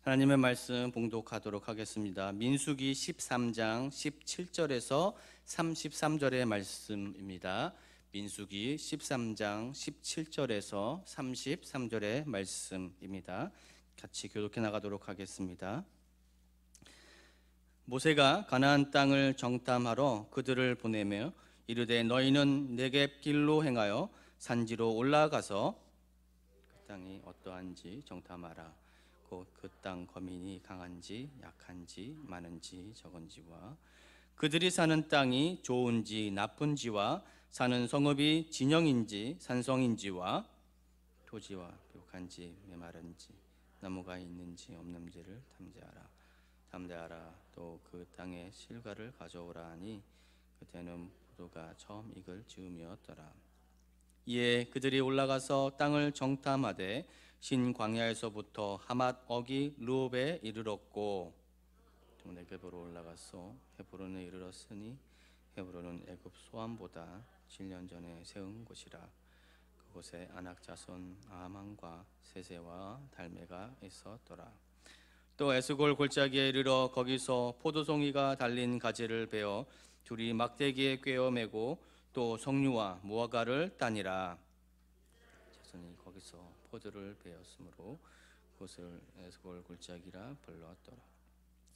하나님의 말씀 봉독하도록 하겠습니다. 민수기 13장 17절에서 33절의 말씀입니다. 민수기 13장 17절에서 33절의 말씀입니다. 같이 교독해 나가도록 하겠습니다. 모세가 가나안 땅을 정탐하러 그들을 보내며 이르되 너희는 네겝 길로 행하여 산지로 올라가서 그 땅이 어떠한지 정탐하라. 곧 그 땅 거민이 강한지 약한지 많은지 적은지와 그들이 사는 땅이 좋은지 나쁜지와 사는 성읍이 진영인지 산성인지와 토지와 벽한지 메마른지 나무가 있는지 없는지를 탐대하라. 또 그 땅의 실과를 가져오라 하니 그때는 포도가 처음 익을 즈음이었더라. 이에 그들이 올라가서 땅을 정탐하되 신 광야에서부터 하맛 어기 르홉에 이르렀고 또 네겝으로 올라가서 헤브론에 이르렀으니 헤브론은 애굽 소암보다 7년 전에 세운 곳이라. 그곳에 아낙 자손 아함과 세세와 달메가 있었더라. 또 에스골 골짜기에 이르러 거기서 포도송이가 달린 가지를 베어 둘이 막대기에 꿰어 매고 또 석류와 무화과를 따니라. 자손이 거기서 포도를 베었으므로 그것을 에스골 골짜기라 불렀더라.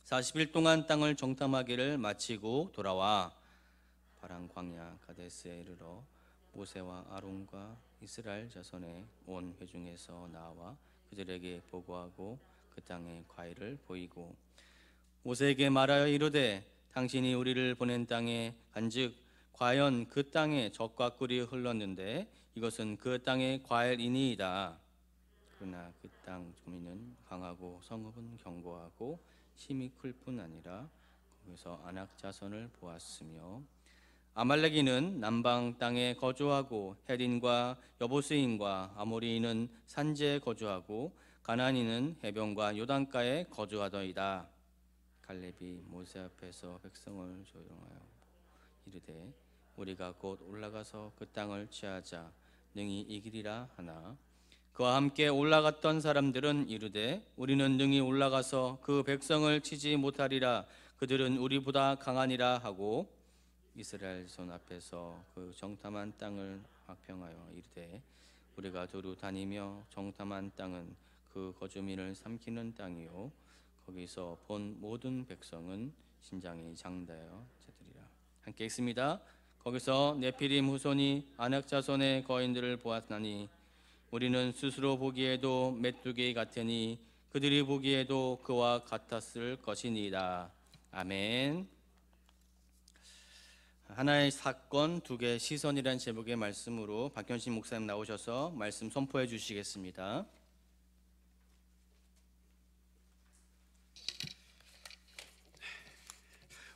40일 동안 땅을 정탐하기를 마치고 돌아와 바란 광야 가데스에 이르러 모세와 아론과 이스라엘 자손의 온 회중에서 나와 그들에게 보고하고 그 땅의 과일을 보이고 모세에게 말하여 이르되 당신이 우리를 보낸 땅에 간즉 과연 그 땅에 젖과 꿀이 흘렀는데 이것은 그 땅의 과일이니이다. 그러나 그 땅 주민은 강하고 성읍은 견고하고 힘이 클 뿐 아니라 거기서 아낙 자손을 보았으며 아말렉인은 남방 땅에 거주하고 헤린과 여부스인과 아모리인은 산지에 거주하고 가나안인은 해변과 요단가에 거주하더이다. 갈렙이 모세 앞에서 백성을 조용하여 이르되 우리가 곧 올라가서 그 땅을 취하자 능히 이기리라 하나 그와 함께 올라갔던 사람들은 이르되 우리는 능히 올라가서 그 백성을 치지 못하리라. 그들은 우리보다 강하니라 하고 이스라엘 손 앞에서 그 정탐한 땅을 확평하여 이르되 우리가 두루 다니며 정탐한 땅은 그 거주민을 삼키는 땅이요 거기서 본 모든 백성은 신장이 장다여 자들이라. 함께 읽습니다. 거기서 네피림 후손이 아낙 자손의 거인들을 보았나니 우리는 스스로 보기에도 메뚜기 같으니 그들이 보기에도 그와 같았을 것이니이다. 아멘. 하나의 사건 두 개의 시선이라는 제목의 말씀으로 박현신 목사님 나오셔서 말씀 선포해 주시겠습니다.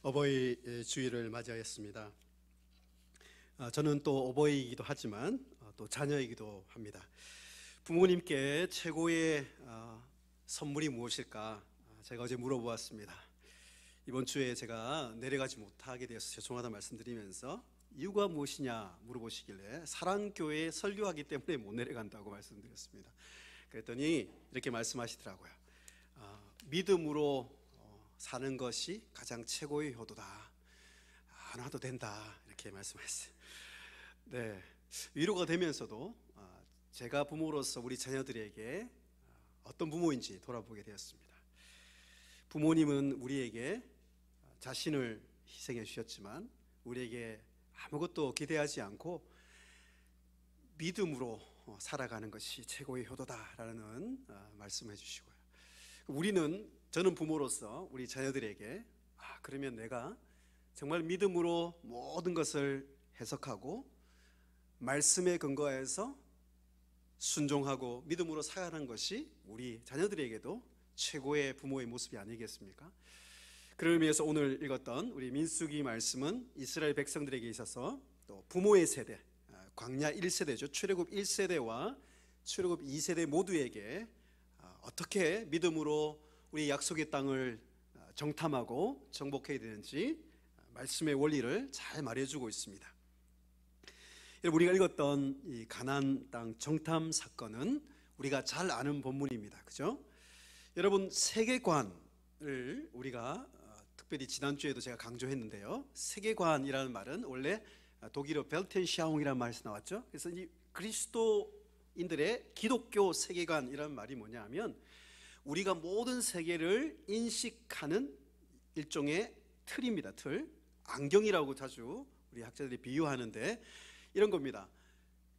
어버이 주일을 맞이하였습니다. 저는 또 어버이이기도 하지만 또 자녀이기도 합니다. 부모님께 최고의 선물이 무엇일까? 제가 어제 물어보았습니다. 이번 주에 제가 내려가지 못하게 되어서 죄송하다 말씀드리면서 이유가 무엇이냐 물어보시길래 사랑교회에 설교하기 때문에 못 내려간다고 말씀드렸습니다. 그랬더니 이렇게 말씀하시더라고요. 믿음으로 사는 것이 가장 최고의 효도다. 안 와도 된다. 이렇게 말씀하셨어요. 네, 위로가 되면서도 제가 부모로서 우리 자녀들에게 어떤 부모인지 돌아보게 되었습니다. 부모님은 우리에게 자신을 희생해 주셨지만 우리에게 아무것도 기대하지 않고 믿음으로 살아가는 것이 최고의 효도다라는 말씀해 주시고요. 저는 부모로서 우리 자녀들에게 그러면 내가 정말 믿음으로 모든 것을 해석하고 말씀에 근거해서 순종하고 믿음으로 살아가는 것이 우리 자녀들에게도 최고의 부모의 모습이 아니겠습니까? 그를 위해서 오늘 읽었던 우리 민수기 말씀은 이스라엘 백성들에게 있어서 또 부모의 세대, 광야 1세대죠. 출애굽 1세대와 출애굽 2세대 모두에게 어떻게 믿음으로 우리 약속의 땅을 정탐하고 정복해야 되는지 말씀의 원리를 잘 말해주고 있습니다. 우리가 읽었던 이 가나안 땅 정탐 사건은 우리가 잘 아는 본문입니다. 그죠? 여러분, 세계관을 우리가 특별히 지난주에도 제가 강조했는데요, 세계관이라는 말은 원래 독일어 벨텐샤웅이라는 말에서 나왔죠. 그래서 이 그리스도인들의 기독교 세계관이라는 말이 뭐냐 하면 우리가 모든 세계를 인식하는 일종의 틀입니다. 틀. 안경이라고 자주 우리 학자들이 비유하는데 이런 겁니다.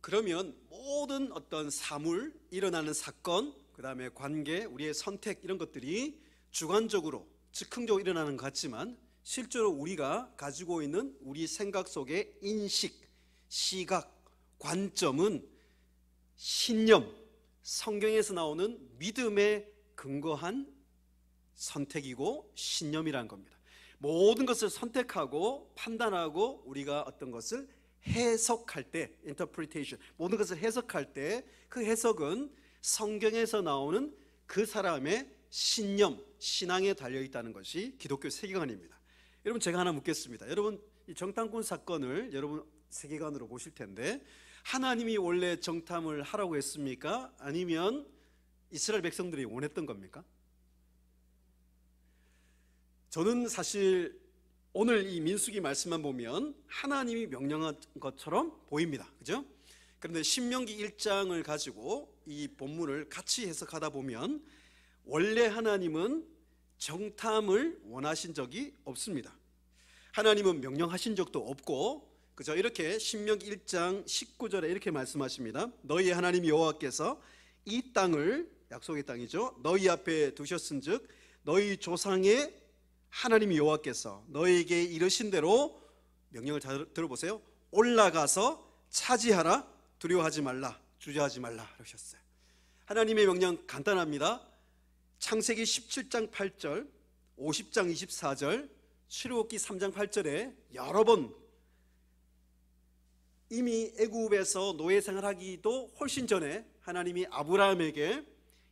그러면 모든 어떤 사물, 일어나는 사건, 그 다음에 관계, 우리의 선택, 이런 것들이 주관적으로 즉흥적으로 일어나는 것 같지만 실제로 우리가 가지고 있는 우리 생각 속의 인식, 시각, 관점은 신념, 성경에서 나오는 믿음에 근거한 선택이고 신념이라는 겁니다. 모든 것을 선택하고 판단하고 우리가 어떤 것을 해석할 때, interpretation, 모든 것을 해석할 때 그 해석은 성경에서 나오는 그 사람의 신념, 신앙에 달려있다는 것이 기독교 세계관입니다. 여러분, 제가 하나 묻겠습니다. 여러분, 이 정탐꾼 사건을 여러분 세계관으로 보실 텐데 하나님이 원래 정탐을 하라고 했습니까? 아니면 이스라엘 백성들이 원했던 겁니까? 저는 사실 오늘 이 민수기 말씀만 보면 하나님이 명령한 것처럼 보입니다. 그죠? 그런데 신명기 1장을 가지고 이 본문을 같이 해석하다 보면 원래 하나님은 정탐을 원하신 적이 없습니다. 하나님은 명령하신 적도 없고, 그죠? 이렇게 신명기 1장 19절에 이렇게 말씀하십니다. 너희 하나님 여호와께서 이 땅을, 약속의 땅이죠, 너희 앞에 두셨은즉 너희 조상의 하나님 여호와께서 너희에게 이르신 대로, 명령을 잘 들어보세요, 올라가서 차지하라, 두려워하지 말라, 주저하지 말라 그러셨어요. 하나님의 명령 간단합니다. 창세기 17장 8절, 50장 24절, 출애굽기 3장 8절에 여러 번 이미 애굽에서 노예 생활하기도 훨씬 전에 하나님이 아브라함에게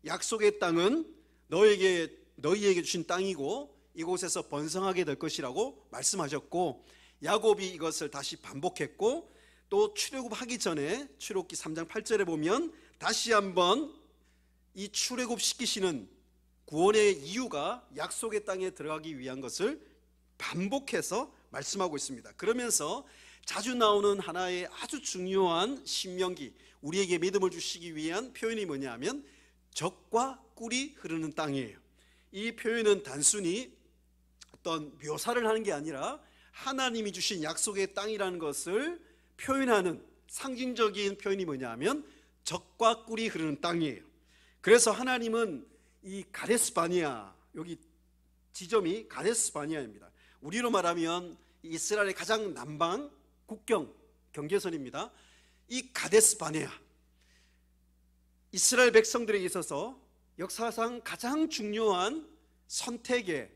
약속의 땅은 너희에게 주신 땅이고 이곳에서 번성하게 될 것이라고 말씀하셨고, 야곱이 이것을 다시 반복했고, 또 출애굽하기 전에 출애굽기 3장 8절에 보면 다시 한번 이 출애굽 시키시는 구원의 이유가 약속의 땅에 들어가기 위한 것을 반복해서 말씀하고 있습니다. 그러면서 자주 나오는 하나의 아주 중요한 신명기, 우리에게 믿음을 주시기 위한 표현이 뭐냐 하면 젖과 꿀이 흐르는 땅이에요. 이 표현은 단순히 어떤 묘사를 하는 게 아니라 하나님이 주신 약속의 땅이라는 것을 표현하는 상징적인 표현이 뭐냐 하면 젖과 꿀이 흐르는 땅이에요. 그래서 하나님은 이 가데스 바네아, 여기 지점이 가데스 바네아입니다. 우리로 말하면 이스라엘의 가장 남방 국경 경계선입니다. 이 가데스 바네아, 이스라엘 백성들에게 있어서 역사상 가장 중요한 선택의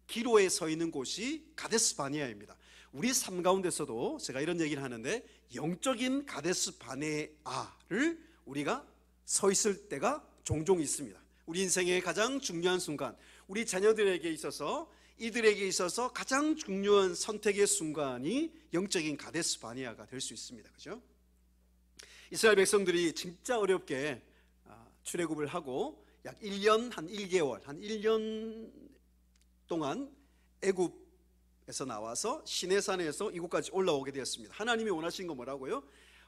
기로에 서 있는 곳이 가데스 바네아입니다. 우리 삶 가운데서도 제가 이런 얘기를 하는데 영적인 가데스 바네아를 우리가 서 있을 때가 종종 있습니다. 우리 인생의 가장 중요한 순간, 우리 자녀들에게 있어서, 이들에게 있어서 가장 중요한 선택의 순간이 영적인 가데스 바네아가 될 수 있습니다. 그죠? 이스라엘 백성들이 진짜 어렵게 출애굽을 하고 약 1년 한 1개월, 한 1년 동안 애굽에서 나와서 시내산에서 이곳까지 올라오게 되었습니다. 하나님이 원하신 건 뭐라고요?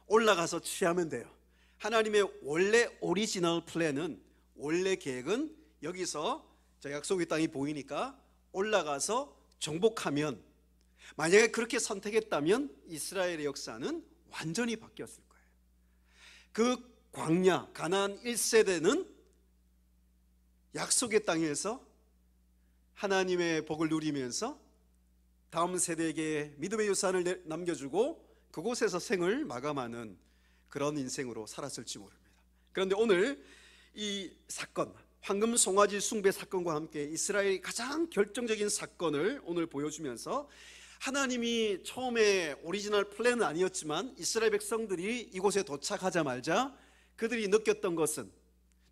올라가서 취하면 돼요. 하나님의 원래 오리지널 플랜은, 원래 계획은 여기서 저 약속의 땅이 보이니까 올라가서 정복하면, 만약에 그렇게 선택했다면 이스라엘의 역사는 완전히 바뀌었을 거예요. 그 광야 가나안 1세대는 약속의 땅에서 하나님의 복을 누리면서 다음 세대에게 믿음의 유산을 남겨주고 그곳에서 생을 마감하는 그런 인생으로 살았을지 모릅니다. 그런데 오늘 이 사건, 황금 송아지 숭배 사건과 함께 이스라엘의 가장 결정적인 사건을 오늘 보여주면서 하나님이 처음에 오리지널 플랜은 아니었지만 이스라엘 백성들이 이곳에 도착하자마자 그들이 느꼈던 것은,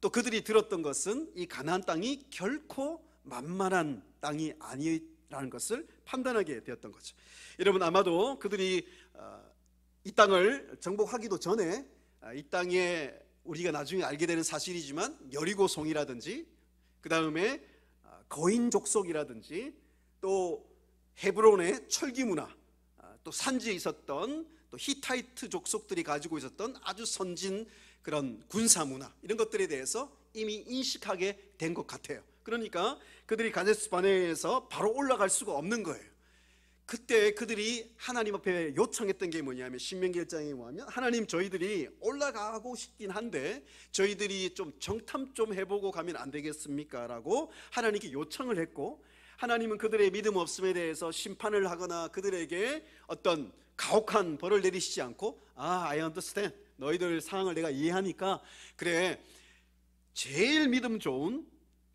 또 그들이 들었던 것은 이 가나안 땅이 결코 만만한 땅이 아니라는 것을 판단하게 되었던 거죠. 여러분, 아마도 그들이 이 땅을 정복하기도 전에 이 땅에 우리가 나중에 알게 되는 사실이지만 여리고성이라든지 그 다음에 거인 족속이라든지 또 헤브론의 철기 문화, 또 산지에 있었던 또 히타이트 족속들이 가지고 있었던 아주 선진 그런 군사 문화, 이런 것들에 대해서 이미 인식하게 된 것 같아요. 그러니까 그들이 가데스 바네아에서 바로 올라갈 수가 없는 거예요. 그때 그들이 하나님 앞에 요청했던 게 뭐냐면, 신명기 1장에 뭐냐면, 하나님, 저희들이 올라가고 싶긴 한데 저희들이 좀 정탐 좀 해보고 가면 안 되겠습니까? 라고 하나님께 요청을 했고, 하나님은 그들의 믿음 없음에 대해서 심판을 하거나 그들에게 어떤 가혹한 벌을 내리시지 않고, I understand, 너희들 상황을 내가 이해하니까 그래, 제일 믿음 좋은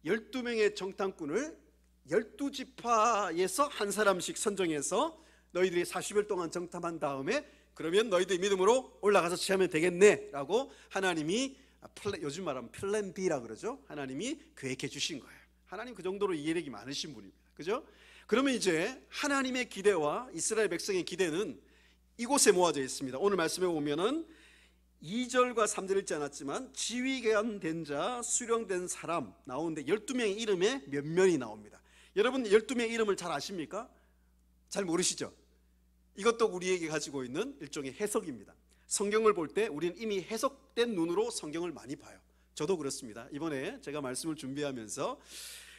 12명의 정탐꾼을 12지파에서 한 사람씩 선정해서 너희들이 40일 동안 정탐한 다음에 그러면 너희들이 믿음으로 올라가서 취하면 되겠네 라고 하나님이, 요즘 말하면 플랜 B라 그러죠. 하나님이 계획해 주신 거예요. 하나님 그 정도로 이해력이 많으신 분입니다. 그죠? 그러면 이제 하나님의 기대와 이스라엘 백성의 기대는 이곳에 모아져 있습니다. 오늘 말씀에 보면은 2절과 3절 읽지 않았지만 지휘관 된 자, 수령된 사람 나오는데 12명의 이름에 몇 면이 나옵니다. 여러분 12명의 이름을 잘 아십니까? 잘 모르시죠? 이것도 우리에게 가지고 있는 일종의 해석입니다. 성경을 볼 때 우리는 이미 해석된 눈으로 성경을 많이 봐요. 저도 그렇습니다. 이번에 제가 말씀을 준비하면서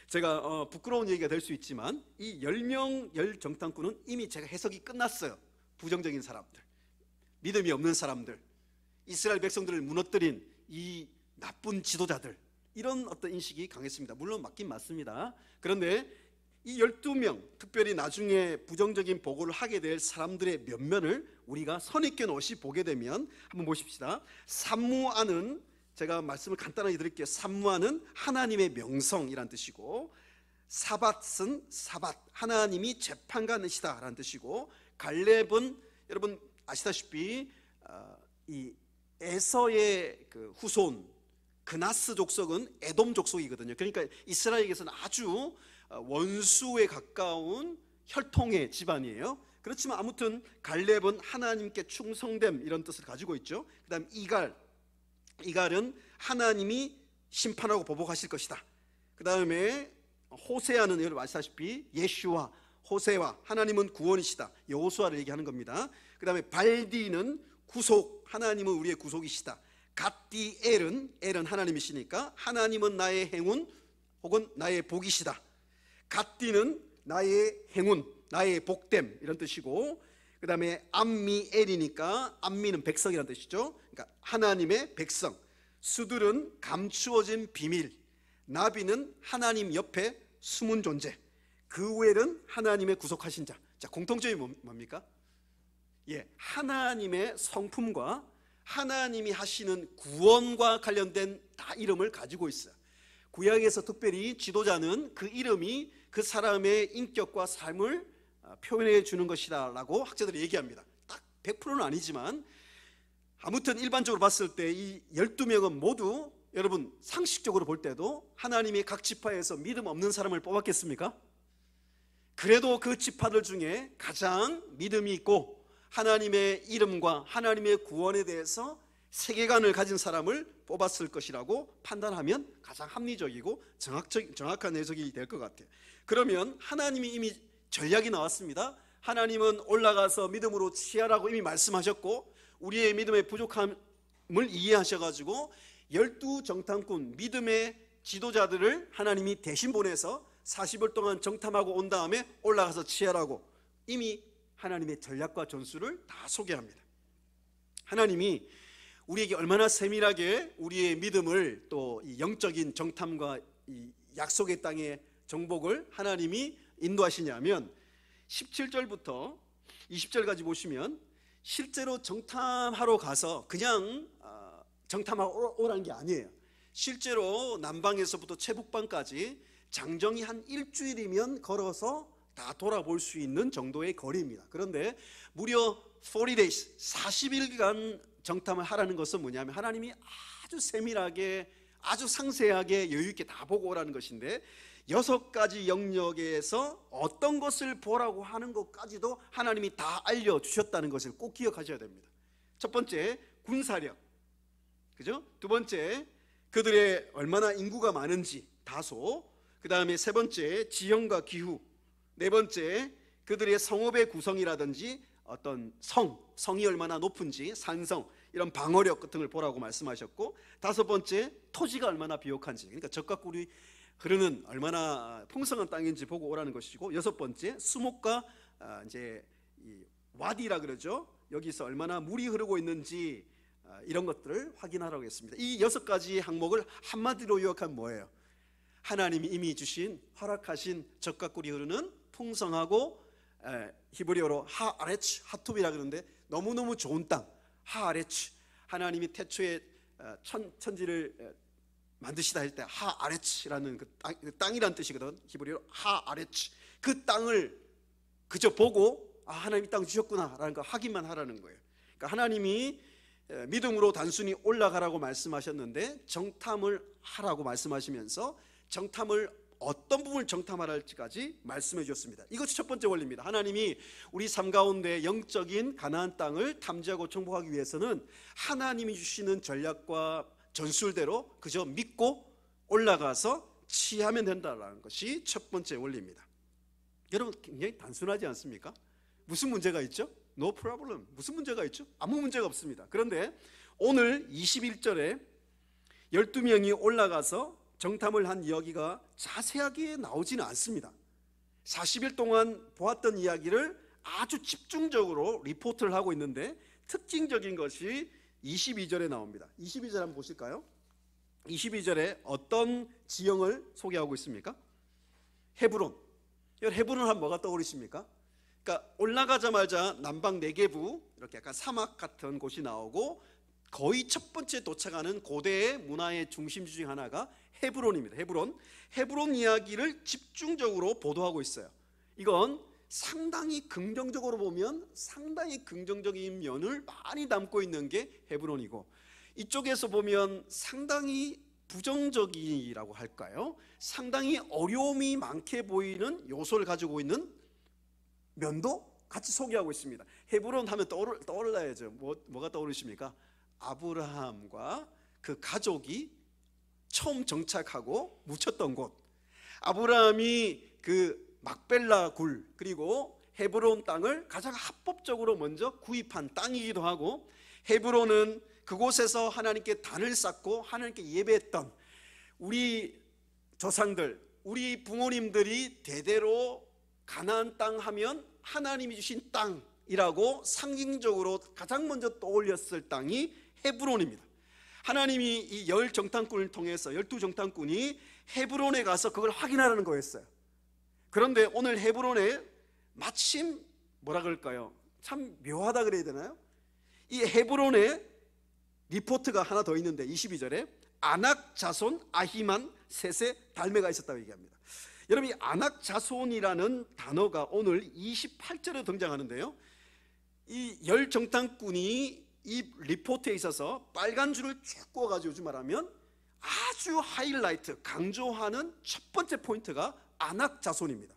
제가 부끄러운 얘기가 될 수 있지만 이 10명 10정탐꾼은 이미 제가 해석이 끝났어요. 부정적인 사람들, 믿음이 없는 사람들, 이스라엘 백성들을 무너뜨린 이 나쁜 지도자들, 이런 어떤 인식이 강했습니다. 물론 맞긴 맞습니다. 그런데 이 12명, 특별히 나중에 부정적인 보고를 하게 될 사람들의 면면을 우리가 선입견 없이 보게 되면 한번 보십시다. 산무아는, 제가 말씀을 간단하게 드릴게요. 산무아는 하나님의 명성이란 뜻이고, 사밧은 사밧, 하나님이 재판관이시다 라는 뜻이고, 갈렙은 여러분 아시다시피 이 에서의 그 후손 그나스 족속은 에돔 족속이거든요. 그러니까 이스라엘에게서는 아주 원수에 가까운 혈통의 집안이에요. 그렇지만 아무튼 갈렙은 하나님께 충성됨, 이런 뜻을 가지고 있죠. 그 다음 이갈은 하나님이 심판하고 보복하실 것이다. 그 다음에 호세아는 여러분 아시다시피 예슈와 호세와, 하나님은 구원이시다, 여호수아를 얘기하는 겁니다. 그 다음에 발디는 구속, 하나님은 우리의 구속이시다. 갓디엘은, 엘은 하나님이시니까 하나님은 나의 행운 혹은 나의 복이시다. 갓디는 나의 행운, 나의 복됨, 이런 뜻이고, 그 다음에 암미엘이니까 암미는 백성이라는 뜻이죠. 그러니까 하나님의 백성. 수들은 감추어진 비밀, 나비는 하나님 옆에 숨은 존재, 그웰은 하나님의 구속하신 자. 자, 공통점이 뭡니까? 하나님의 성품과 하나님이 하시는 구원과 관련된 다 이름을 가지고 있어요. 구약에서 특별히 지도자는 그 이름이 그 사람의 인격과 삶을 표현해 주는 것이다 라고 학자들이 얘기합니다. 딱 100%는 아니지만 아무튼 일반적으로 봤을 때 이 12명은 모두, 여러분 상식적으로 볼 때도 하나님이 각 지파에서 믿음 없는 사람을 뽑았겠습니까? 그래도 그 지파들 중에 가장 믿음이 있고 하나님의 이름과 하나님의 구원에 대해서 세계관을 가진 사람을 뽑았을 것이라고 판단하면 가장 합리적이고 정확한 해석이 될 것 같아요. 그러면 하나님이 이미 전략이 나왔습니다. 하나님은 올라가서 믿음으로 취하라고 이미 말씀하셨고, 우리의 믿음의 부족함을 이해하셔가지고 12정탐꾼, 믿음의 지도자들을 하나님이 대신 보내서 40일 동안 정탐하고 온 다음에 올라가서 취하라고 이미 하나님의 전략과 전술을 다 소개합니다. 하나님이 우리에게 얼마나 세밀하게 우리의 믿음을, 또 이 영적인 정탐과 이 약속의 땅의 정복을 하나님이 인도하시냐면 17절부터 20절까지 보시면 실제로 정탐하러 가서 그냥 정탐하러 오라는 게 아니에요. 실제로 남방에서부터 최북방까지 장정이 한 일주일이면 걸어서 다 돌아볼 수 있는 정도의 거리입니다. 그런데 무려 40days, 40일간 정탐을 하라는 것은 뭐냐면 하나님이 아주 세밀하게, 아주 상세하게 여유있게 다 보고 오라는 것인데, 6가지 영역에서 어떤 것을 보라고 하는 것까지도 하나님이 다 알려주셨다는 것을 꼭 기억하셔야 됩니다. 첫 번째, 군사력, 그죠? 두 번째, 그들의 얼마나 인구가 많은지, 다소, 그 다음에 세 번째 지형과 기후, 네 번째 그들의 성읍의 구성이라든지 어떤 성이 얼마나 높은지, 산성, 이런 방어력 같은 걸 보라고 말씀하셨고, 다섯 번째 토지가 얼마나 비옥한지, 그러니까 적과 꿀이 흐르는 얼마나 풍성한 땅인지 보고 오라는 것이고, 여섯 번째 수목과 이제 이 와디라 그러죠. 여기서 얼마나 물이 흐르고 있는지 이런 것들을 확인하라고 했습니다. 이 여섯 가지 항목을 한마디로 요약하면 뭐예요? 하나님이 이미 주신 허락하신 적과 꿀이 흐르는 풍성하고 히브리어로 하아레츠, 하톱이라 그러는데 너무너무 좋은 땅, 하아레츠. 하나님이 태초에 천지를 만드시다 할 때 하아레츠라는 그 땅이란 뜻이거든. 히브리어로 하아레츠. 그 땅을 그저 보고 하나님이 땅 주셨구나라는 거 확인만 하라는 거예요. 그러니까 하나님이 믿음으로 단순히 올라가라고 말씀하셨는데 정탐을 하라고 말씀하시면서 정탐을 어떤 부분을 정탐할지까지 말씀해 주셨습니다. 이것이 첫 번째 원리입니다. 하나님이 우리 삶 가운데 영적인 가나안 땅을 탐지하고 정복하기 위해서는 하나님이 주시는 전략과 전술대로 그저 믿고 올라가서 취하면 된다는 것이 첫 번째 원리입니다. 여러분, 굉장히 단순하지 않습니까? 무슨 문제가 있죠? No problem. 무슨 문제가 있죠? 아무 문제가 없습니다. 그런데 오늘 21절에 12명이 올라가서 정탐을 한 이야기가 자세하게 나오지는 않습니다. 40일 동안 보았던 이야기를 아주 집중적으로 리포트를 하고 있는데 특징적인 것이 22절에 나옵니다. 22절 한번 보실까요? 22절에 어떤 지형을 소개하고 있습니까? 헤브론. 헤브론 하면 뭐가 떠오르십니까? 그러니까 올라가자마자 남방 네게부, 이렇게 약간 사막 같은 곳이 나오고 거의 첫 번째 도착하는 고대의 문화의 중심지 중 하나가 헤브론입니다. 헤브론 이야기를 집중적으로 보도하고 있어요. 이건 상당히 긍정적으로 보면 상당히 긍정적인 면을 많이 담고 있는 게 헤브론이고, 이쪽에서 보면 상당히 부정적이라고 할까요? 상당히 어려움이 많게 보이는 요소를 가지고 있는 면도 같이 소개하고 있습니다. 헤브론 하면 떠올라야죠. 뭐가 떠오르십니까? 아브라함과 그 가족이 처음 정착하고 묻혔던 곳, 아브라함이 그 막벨라 굴 그리고 헤브론 땅을 가장 합법적으로 먼저 구입한 땅이기도 하고, 헤브론은 그곳에서 하나님께 단을 쌓고 하나님께 예배했던 우리 조상들, 우리 부모님들이 대대로 가나안 땅 하면 하나님이 주신 땅이라고 상징적으로 가장 먼저 떠올렸을 땅이 헤브론입니다. 하나님이 이 10정탐꾼을 통해서 12정탐꾼이 헤브론에 가서 그걸 확인하라는 거였어요. 그런데 오늘 헤브론에 마침 뭐라 그럴까요? 참 묘하다 그래야 되나요? 이 헤브론에 리포트가 하나 더 있는데 22절에 아낙 자손 아히만 셋의 달매가 있었다고 얘기합니다. 여러분, 이 아낙 자손이라는 단어가 오늘 28절에 등장하는데요, 이 10정탐꾼이 이 리포트에 있어서 빨간 줄을 쭉 그어가지고 요즘 말하면 아주 하이라이트, 강조하는 첫 번째 포인트가 아낙 자손입니다.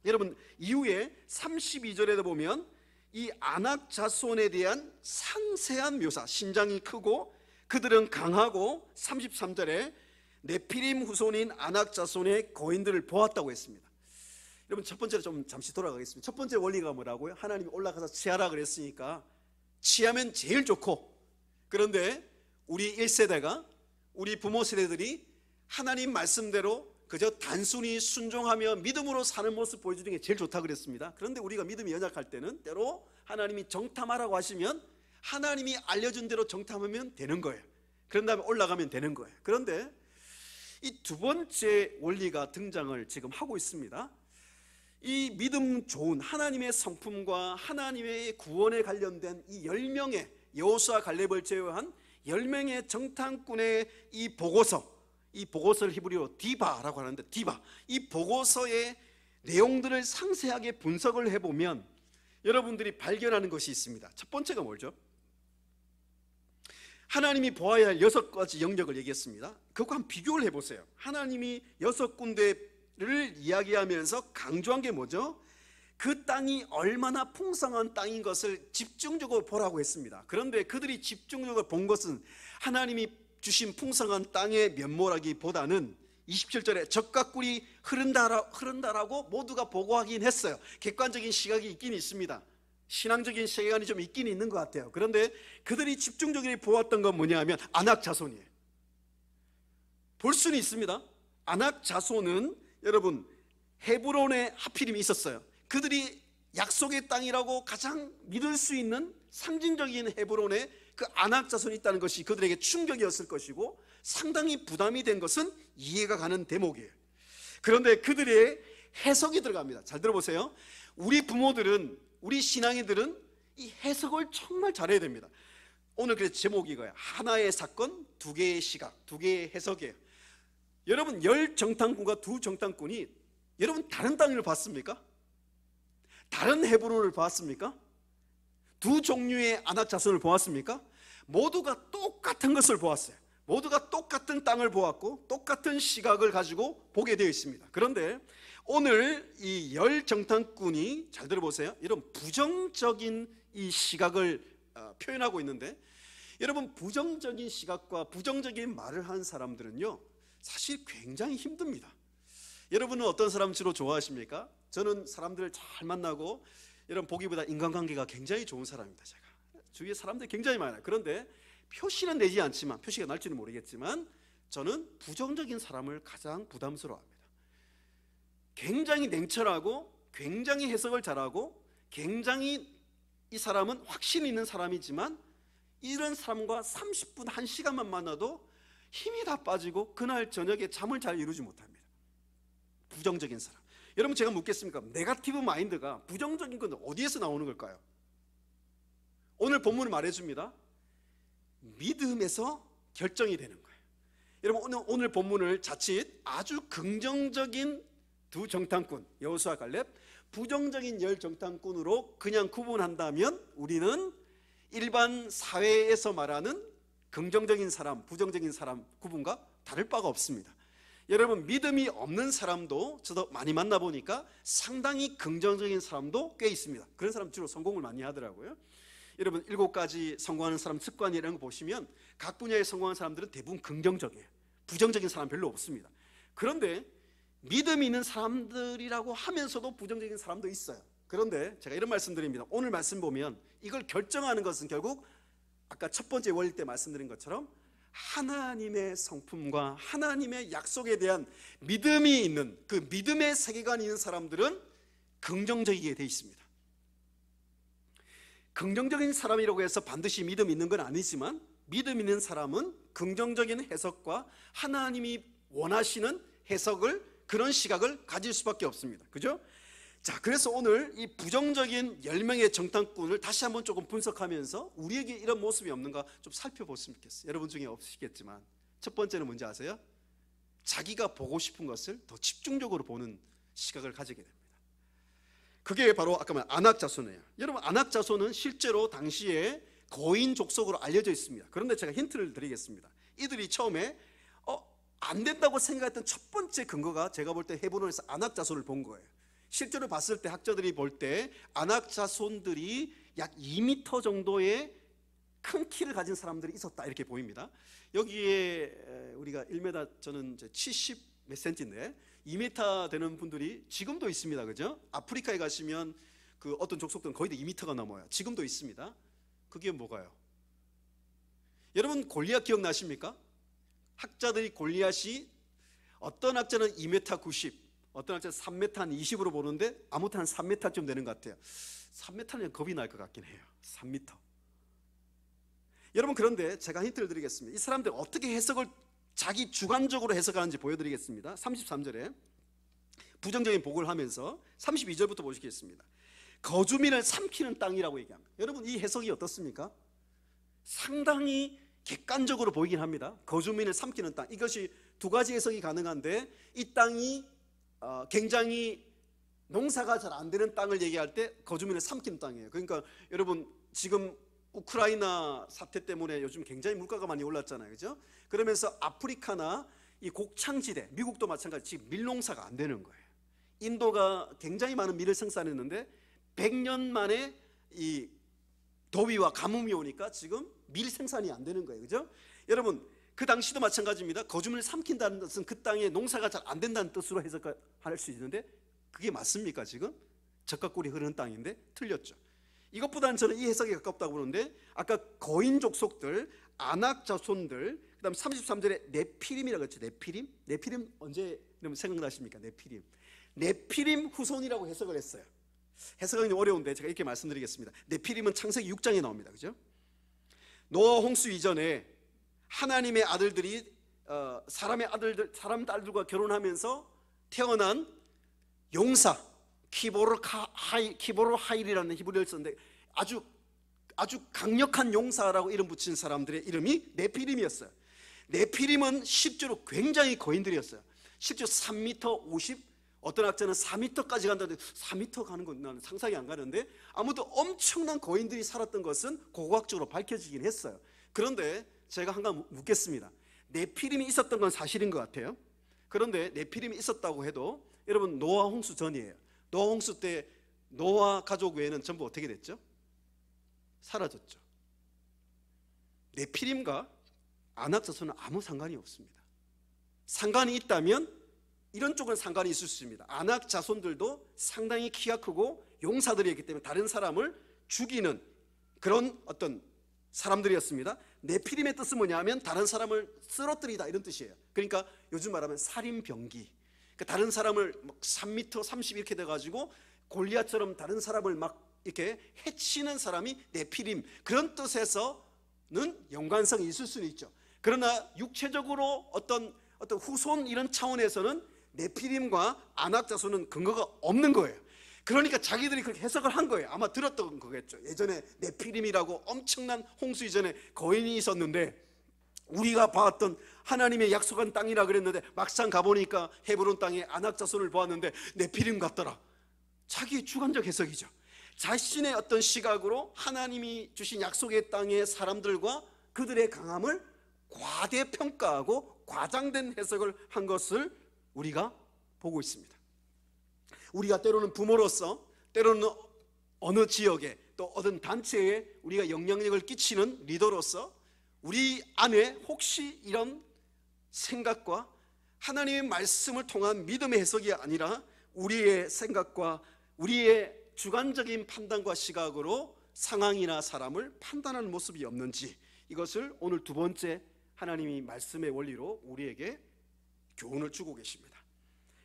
여러분, 이후에 32절에도 보면 이 아낙 자손에 대한 상세한 묘사, 신장이 크고 그들은 강하고, 33절에 네피림 후손인 아낙 자손의 거인들을 보았다고 했습니다. 여러분, 첫 번째로 좀 잠시 돌아가겠습니다. 첫 번째 원리가 뭐라고요? 하나님이 올라가서 취하라 그랬으니까 취하면 제일 좋고, 그런데 우리 1세대가, 우리 부모 세대들이 하나님 말씀대로 그저 단순히 순종하며 믿음으로 사는 모습 보여주는 게 제일 좋다 그랬습니다. 그런데 우리가 믿음이 연약할 때는 때로 하나님이 정탐하라고 하시면 하나님이 알려준 대로 정탐하면 되는 거예요. 그런 다음에 올라가면 되는 거예요. 그런데 이 두 번째 원리가 등장을 지금 하고 있습니다. 이 믿음 좋은 하나님의 성품과 하나님의 구원에 관련된 이 10명의 여호수아 갈렙을 제외한 10명의 정탐꾼의 이 보고서를 히브리어로 디바라고 하는데, 디바, 이 보고서의 내용들을 상세하게 분석을 해보면 여러분들이 발견하는 것이 있습니다. 첫 번째가 뭐죠? 하나님이 보아야 할 6가지 영역을 얘기했습니다. 그거 한번 비교를 해보세요. 하나님이 6군데를 이야기하면서 강조한 게 뭐죠? 그 땅이 얼마나 풍성한 땅인 것을 집중적으로 보라고 했습니다. 그런데 그들이 집중적으로 본 것은 하나님이 주신 풍성한 땅의 면모라기보다는 27절에 젖과 꿀이 흐른다라고 모두가 보고하긴 했어요. 객관적인 시각이 있긴 있습니다. 신앙적인 세계관이 좀 있긴 있는 것 같아요. 그런데 그들이 집중적으로 보았던 건 뭐냐 하면 아낙 자손이에요. 볼 수는 있습니다. 아낙 자손은 여러분 헤브론에 하필이면 있었어요. 그들이 약속의 땅이라고 가장 믿을 수 있는 상징적인 헤브론에 그 아낙 자손이 있다는 것이 그들에게 충격이었을 것이고 상당히 부담이 된 것은 이해가 가는 대목이에요. 그런데 그들의 해석이 들어갑니다. 잘 들어보세요. 우리 부모들은, 우리 신앙인들은 이 해석을 정말 잘해야 됩니다. 오늘 그래서 제목이 이거예요. 하나의 사건, 두 개의 시각, 두 개의 해석이에요. 여러분 10정탐꾼과 2정탐꾼이 여러분 다른 땅을 봤습니까? 다른 헤브론을 봤습니까? 두 종류의 아낙 자손을 보았습니까? 모두가 똑같은 것을 보았어요. 모두가 똑같은 땅을 보았고 똑같은 시각을 가지고 보게 되어 있습니다. 그런데 오늘 이 10정탐꾼이 잘 들어보세요. 이런 부정적인 이 시각을 표현하고 있는데, 여러분 부정적인 시각과 부정적인 말을 하는 사람들은요 사실 굉장히 힘듭니다. 여러분은 어떤 사람 주로 좋아하십니까? 저는 사람들을 잘 만나고 여러분 보기보다 인간관계가 굉장히 좋은 사람입니다. 제가 주위에 사람들이 굉장히 많아요. 그런데 표시는 내지 않지만, 표시가 날지는 모르겠지만 저는 부정적인 사람을 가장 부담스러워합니다. 굉장히 냉철하고 굉장히 해석을 잘하고 굉장히 이 사람은 확신 있는 사람이지만 이런 사람과 30분 1시간만 만나도 힘이 다 빠지고 그날 저녁에 잠을 잘 이루지 못합니다. 부정적인 사람. 여러분 제가 묻겠습니까? 네거티브 마인드가, 부정적인 건 어디에서 나오는 걸까요? 오늘 본문은 말해줍니다. 믿음에서 결정이 되는 거예요. 여러분 오늘 본문을 자칫 아주 긍정적인 두 정탐꾼 여호수아 갈렙, 부정적인 10정탐꾼으로 그냥 구분한다면 우리는 일반 사회에서 말하는 긍정적인 사람, 부정적인 사람 구분과 다를 바가 없습니다. 여러분 믿음이 없는 사람도 저도 많이 만나보니까 상당히 긍정적인 사람도 꽤 있습니다. 그런 사람 주로 성공을 많이 하더라고요. 여러분 7가지 성공하는 사람 습관 이런 거 보시면 각 분야에 성공하는 사람들은 대부분 긍정적이에요. 부정적인 사람 별로 없습니다. 그런데 믿음이 있는 사람들이라고 하면서도 부정적인 사람도 있어요. 그런데 제가 이런 말씀드립니다. 오늘 말씀 보면 이걸 결정하는 것은 결국 아까 첫 번째 원리 때 말씀드린 것처럼 하나님의 성품과 하나님의 약속에 대한 믿음이 있는, 그 믿음의 세계관이 있는 사람들은 긍정적이게 돼 있습니다. 긍정적인 사람이라고 해서 반드시 믿음이 있는 건 아니지만 믿음 있는 사람은 긍정적인 해석과 하나님이 원하시는 해석을, 그런 시각을 가질 수밖에 없습니다. 그죠? 자, 그래서 오늘 이 부정적인 10명의 정탐꾼을 다시 한번 조금 분석하면서 우리에게 이런 모습이 없는가 좀 살펴봤으면 좋겠어요. 여러분 중에 없으시겠지만 첫 번째는 뭔지 아세요? 자기가 보고 싶은 것을 더 집중적으로 보는 시각을 가지게 됩니다. 그게 바로 아까 말한 아낙 자손이에요. 여러분 아낙 자손은 실제로 당시에 거인 족속으로 알려져 있습니다. 그런데 제가 힌트를 드리겠습니다. 이들이 처음에 안 된다고 생각했던 첫 번째 근거가 제가 볼 때 헤브론에서 아낙 자손을 본 거예요. 실제로 봤을 때 학자들이 볼 때 아낙 자손들이 약 2m 정도의 큰 키를 가진 사람들이 있었다 이렇게 보입니다. 여기에 우리가 1m, 저는 70 몇 센치인데 2m 되는 분들이 지금도 있습니다. 그죠? 아프리카에 가시면 그 어떤 족속들은 거의 다 2m가 넘어요. 지금도 있습니다. 그게 뭐가요? 여러분 골리앗 기억나십니까? 학자들이 골리앗이, 어떤 학자는 2m 90, 어떤 학자는 3m 한 20으로 보는데 아무튼 한 3m쯤 되는 것 같아요. 3m는 겁이 날 것 같긴 해요. 3m. 여러분 그런데 제가 힌트를 드리겠습니다. 이 사람들 어떻게 해석을 자기 주관적으로 해석하는지 보여드리겠습니다. 33절에 부정적인 복을 하면서 32절부터 보시겠습니다. 거주민을 삼키는 땅이라고 얘기합니다. 여러분 이 해석이 어떻습니까? 상당히 객관적으로 보이긴 합니다. 거주민을 삼키는 땅, 이것이 두 가지 해석이 가능한데 이 땅이 굉장히 농사가 잘 안 되는 땅을 얘기할 때 거주민을 삼키는 땅이에요. 그러니까 여러분 지금 우크라이나 사태 때문에 요즘 굉장히 물가가 많이 올랐잖아요. 그죠? 그러면서 아프리카나 이 곡창지대, 미국도 마찬가지, 지금 밀농사가 안 되는 거예요. 인도가 굉장히 많은 밀을 생산했는데 100년 만에 이 더위와 가뭄이 오니까 지금 밀 생산이 안 되는 거예요. 그죠? 여러분 그 당시도 마찬가지입니다. 거주민을 삼킨다는 뜻은 그 땅에 농사가 잘 안 된다는 뜻으로 해석할 수 있는데 그게 맞습니까? 지금 적각꿀이 흐르는 땅인데 틀렸죠. 이것보다는 저는 이 해석이 가깝다고 보는데 아까 거인 족속들, 아낙 자손들, 그다음 33절에 네피림이라고 했죠. 네피림 언제 생각나십니까? 네피림 후손이라고 해석을 했어요. 해석하기 어려운데 제가 이렇게 말씀드리겠습니다. 네피림은 창세기 6장에 나옵니다. 그죠? 노아 홍수 이전에 하나님의 아들들이 사람 딸들과 결혼하면서 태어난 용사, 키보로 하일이라는 히브리어를 썼는데 아주 강력한 용사라고 이름 붙인 사람들의 이름이 네피림이었어요. 네피림은 실제로 굉장히 거인들이었어요. 실제로 3m 50, 어떤 학자는 4m까지 간다는데 4m 가는 건 나는 상상이 안 가는데 아무튼 엄청난 거인들이 살았던 것은 고고학적으로 밝혀지긴 했어요. 그런데 제가 한 가지 묻겠습니다. 네피림이 있었던 건 사실인 것 같아요. 그런데 네피림이 있었다고 해도 여러분 노아 홍수 전이에요. 노아 홍수 때 노아 가족 외에는 전부 어떻게 됐죠? 사라졌죠. 네피림과 아낙 자손은 아무 상관이 없습니다. 상관이 있다면 이런 쪽은 상관이 있을 수 있습니다. 아낙 자손들도 상당히 키가 크고 용사들이었기 때문에 다른 사람을 죽이는 그런 어떤 사람들이었습니다. 네피림의 뜻은 뭐냐면 다른 사람을 쓰러뜨리다 이런 뜻이에요. 그러니까 요즘 말하면 살인병기. 그러니까 다른 사람을 막 3m 30 이렇게 돼가지고 골리앗처럼 다른 사람을 막 이렇게 해치는 사람이 네피림, 그런 뜻에서는 연관성이 있을 수는 있죠. 그러나 육체적으로 어떤 후손 이런 차원에서는 네피림과 아낙 자손은 근거가 없는 거예요. 그러니까 자기들이 그렇게 해석을 한 거예요. 아마 들었던 거겠죠. 예전에 네피림이라고 엄청난 홍수 이전에 거인이 있었는데 우리가 봤던 하나님의 약속한 땅이라 그랬는데 막상 가보니까 헤브론 땅에 아낙 자손을 보았는데 네피림 같더라. 자기의 주관적 해석이죠. 자신의 어떤 시각으로 하나님이 주신 약속의 땅의 사람들과 그들의 강함을 과대평가하고 과장된 해석을 한 것을 우리가 보고 있습니다. 우리가 때로는 부모로서, 때로는 어느 지역에 또 어떤 단체에 우리가 영향력을 끼치는 리더로서 우리 안에 혹시 이런 생각과 하나님의 말씀을 통한 믿음의 해석이 아니라 우리의 생각과 우리의 주관적인 판단과 시각으로 상황이나 사람을 판단하는 모습이 없는지, 이것을 오늘 두 번째 하나님이 말씀의 원리로 우리에게 교훈을 주고 계십니다.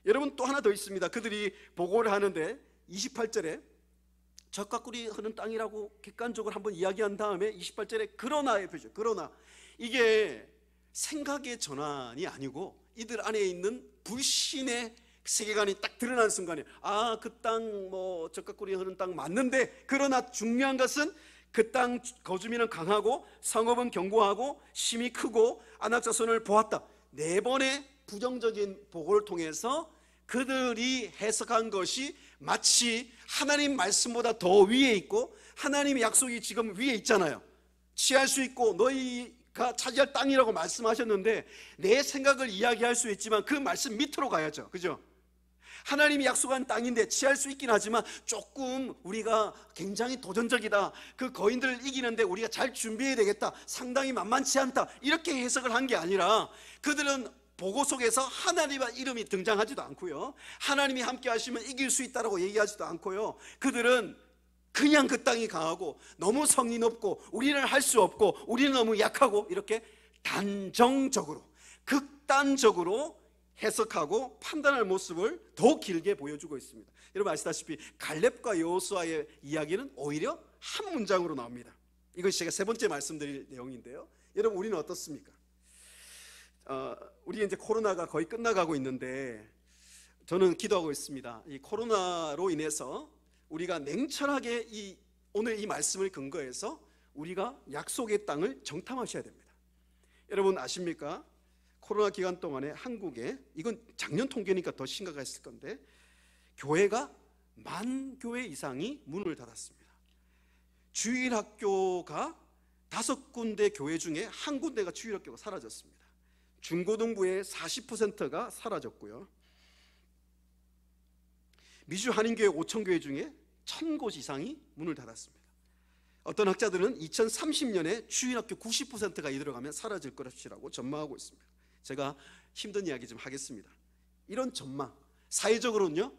여러분 또 하나 더 있습니다. 그들이 보고를 하는데 28절에 적각꿀이 흐르는 땅이라고 객관적으로 한번 이야기한 다음에 28절에 그러나의 표죠. 그러나 이게 생각의 전환이 아니고 이들 안에 있는 불신의 세계관이 딱 드러나는 순간에 그 땅 뭐 적각꿀이 흐르는 땅 맞는데, 그러나 중요한 것은 그 땅 거주민은 강하고 성읍은 견고하고 심이 크고 아낙 자손을 보았다. 네 번의 부정적인 보고를 통해서 그들이 해석한 것이 마치 하나님 말씀보다 더 위에 있고 하나님의 약속이 지금 위에 있잖아요. 취할 수 있고 너희가 차지할 땅이라고 말씀하셨는데 내 생각을 이야기할 수 있지만 그 말씀 밑으로 가야죠. 그죠? 하나님이 약속한 땅인데 취할 수 있긴 하지만 조금 우리가 굉장히 도전적이다, 그 거인들을 이기는데 우리가 잘 준비해야 되겠다, 상당히 만만치 않다, 이렇게 해석을 한 게 아니라 그들은 보고 속에서 하나님의 이름이 등장하지도 않고요, 하나님이 함께 하시면 이길 수 있다라고 얘기하지도 않고요, 그들은 그냥 그 땅이 강하고 너무 성이 높고 우리는 할 수 없고 우리는 너무 약하고 이렇게 단정적으로 극단적으로 해석하고 판단할 모습을 더 길게 보여주고 있습니다. 여러분 아시다시피 갈렙과 여호수아의 이야기는 오히려 한 문장으로 나옵니다. 이것이 제가 세 번째 말씀드릴 내용인데요. 여러분 우리는 어떻습니까? 우리 이제 코로나가 거의 끝나가고 있는데 저는 기도하고 있습니다. 이 코로나로 인해서 우리가 냉철하게 오늘 이 말씀을 근거해서 우리가 약속의 땅을 정탐하셔야 됩니다. 여러분 아십니까? 코로나 기간 동안에 한국에, 이건 작년 통계니까 더 심각했을 건데, 교회가 10,000교회 이상이 문을 닫았습니다. 주일학교가 5군데 교회 중에 1군데가 주일학교가 사라졌습니다. 중고등부의 40%가 사라졌고요, 미주 한인교회 5,000교회 중에 1,000곳 이상이 문을 닫았습니다. 어떤 학자들은 2030년에 주일학교 90%가 이대로 가면 사라질 것이라고 전망하고 있습니다. 제가 힘든 이야기 좀 하겠습니다. 이런 전망, 사회적으로는요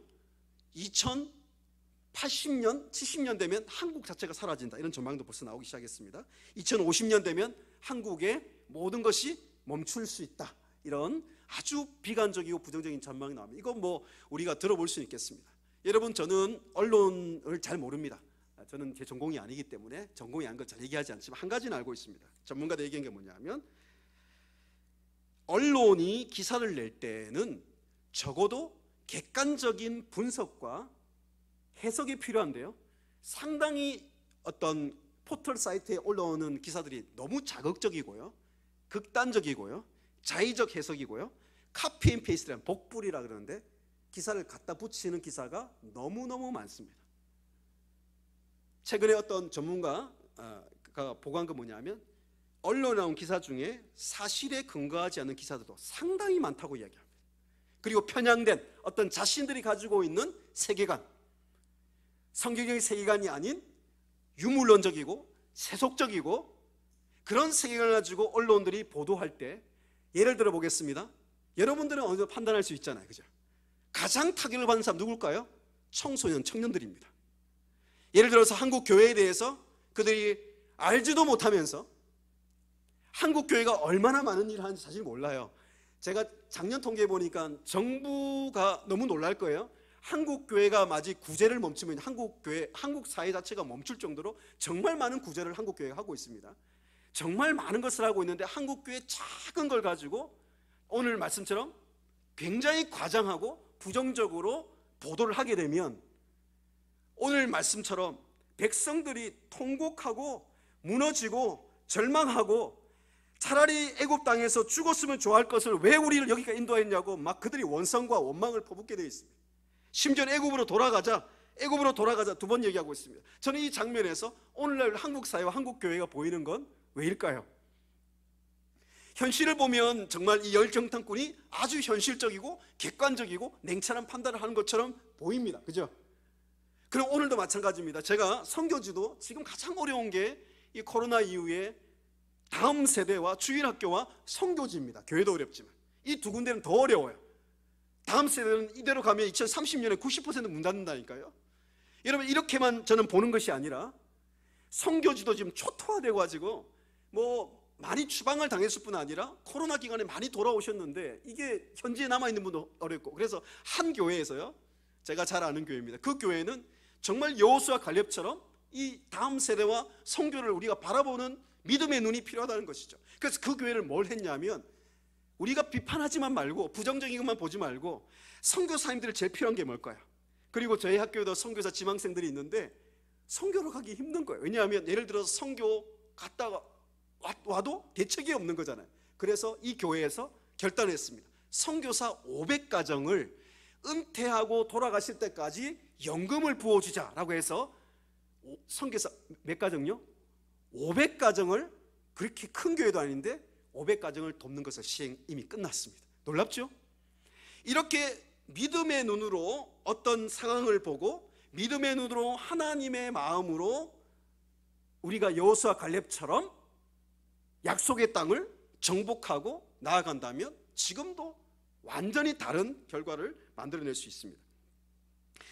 2080년, 70년 되면 한국 자체가 사라진다, 이런 전망도 벌써 나오기 시작했습니다. 2050년 되면 한국의 모든 것이 멈출 수 있다, 이런 아주 비관적이고 부정적인 전망이 나옵니다. 이건 뭐 우리가 들어볼 수 있겠습니다. 여러분, 저는 언론을 잘 모릅니다. 저는 제 전공이 아니기 때문에 전공이 아닌 걸 잘 얘기하지 않지만 한 가지는 알고 있습니다. 전문가들 얘기한 게 뭐냐면, 언론이 기사를 낼 때는 적어도 객관적인 분석과 해석이 필요한데요, 상당히 어떤 포털 사이트에 올라오는 기사들이 너무 자극적이고요, 극단적이고요, 자의적 해석이고요, 카피 앤 페이스트라는 복불이라 그러는데 기사를 갖다 붙이는 기사가 너무너무 많습니다. 최근에 어떤 전문가가 보고한 건 뭐냐면, 언론에 나온 기사 중에 사실에 근거하지 않는 기사들도 상당히 많다고 이야기합니다. 그리고 편향된 어떤 자신들이 가지고 있는 세계관, 성경적인 세계관이 아닌 유물론적이고 세속적이고 그런 세계관을 가지고 언론들이 보도할 때, 예를 들어 보겠습니다. 여러분들은 어느 정도 판단할 수 있잖아요, 그죠? 가장 타격을 받는 사람 누굴까요? 청소년, 청년들입니다. 예를 들어서 한국 교회에 대해서 그들이 알지도 못하면서 한국 교회가 얼마나 많은 일을 하는지 사실 몰라요. 제가 작년 통계해 보니까 정부가 너무 놀랄 거예요. 한국 교회가 마치 구제를 멈추면 한국 교회, 한국 사회 자체가 멈출 정도로 정말 많은 구제를 한국 교회가 하고 있습니다. 정말 많은 것을 하고 있는데 한국 교회 작은 걸 가지고 오늘 말씀처럼 굉장히 과장하고 부정적으로 보도를 하게 되면, 오늘 말씀처럼 백성들이 통곡하고 무너지고 절망하고 차라리 애굽 땅에서 죽었으면 좋아할 것을 왜 우리를 여기까지 인도했냐고 막 그들이 원성과 원망을 퍼붓게 되어 있습니다. 심지어 애굽으로 돌아가자 두 번 얘기하고 있습니다. 저는 이 장면에서 오늘날 한국 사회와 한국 교회가 보이는 건 왜일까요? 현실을 보면 정말 이 열정탐꾼이 아주 현실적이고 객관적이고 냉철한 판단을 하는 것처럼 보입니다, 그죠? 그럼 오늘도 마찬가지입니다. 제가 선교지도 지금 가장 어려운 게 이 코로나 이후에 다음 세대와 주일학교와 선교지입니다. 교회도 어렵지만 이 두 군데는 더 어려워요. 다음 세대는 이대로 가면 2030년에 90% 문 닫는다니까요. 여러분, 이렇게만 저는 보는 것이 아니라 선교지도 지금 초토화되고 가지고 뭐 많이 추방을 당했을 뿐 아니라 코로나 기간에 많이 돌아오셨는데 이게 현지에 남아있는 분도 어렵고, 그래서 한 교회에서요, 제가 잘 아는 교회입니다. 그 교회는 정말 여호수아 갈렙처럼 이 다음 세대와 선교를 우리가 바라보는 믿음의 눈이 필요하다는 것이죠. 그래서 그 교회를 뭘 했냐면, 우리가 비판하지만 말고 부정적인 것만 보지 말고 선교사님들이 제일 필요한 게 뭘까요? 그리고 저희 학교에도 선교사 지망생들이 있는데 선교로 가기 힘든 거예요. 왜냐하면 예를 들어서 선교 갔다가 와도 대책이 없는 거잖아요. 그래서 이 교회에서 결단했습니다. 선교사 500가정을 은퇴하고 돌아가실 때까지 연금을 부어주자라고 해서 선교사 몇 가정요? 500가정을, 그렇게 큰 교회도 아닌데 500가정을 돕는 것을 시행 이미 끝났습니다. 놀랍죠? 이렇게 믿음의 눈으로 어떤 상황을 보고 믿음의 눈으로 하나님의 마음으로 우리가 여호수아 갈렙처럼 약속의 땅을 정복하고 나아간다면 지금도 완전히 다른 결과를 만들어낼 수 있습니다.